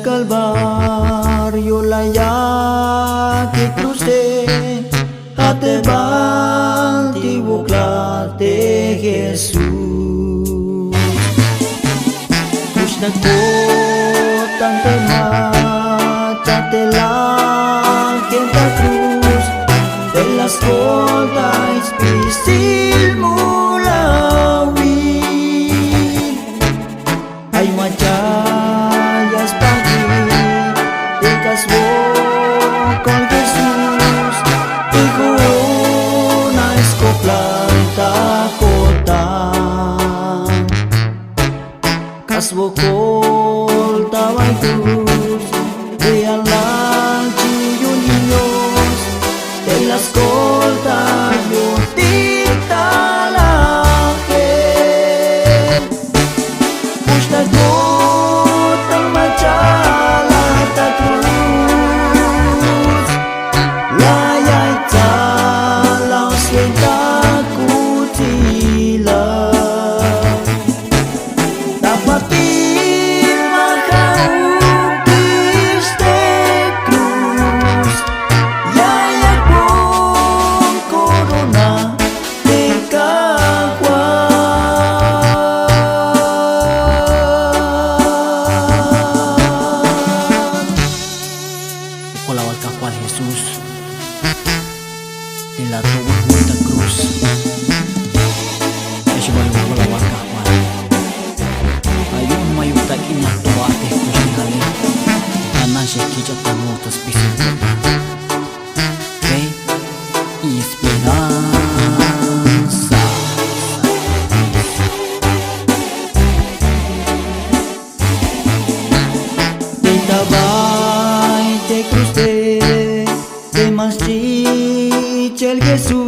Calvario la ya que crucé a te de Jesús. Krishna ko tante machate la quinta cruz de las cortas pisil mulawi. Ay machayas pagi dekas wo con Jesús y corona escoplanta kota kaswo kol tawai cruz de Allah chiyun niños de las cortas yo tita la gen pushta kota machala ta cruz la yaita la sienta kutila dapatin makaupis de cruz yaya pong corona de Kulawal kapal Jesus de la tubuh cruz. Esibay kulawal kapal. Ayun mayutak inak tuwa te cruz ni kali. Anan siya kijat tamo tas pisin. Okay? Esperanza. Te crucé de masjid el Jesús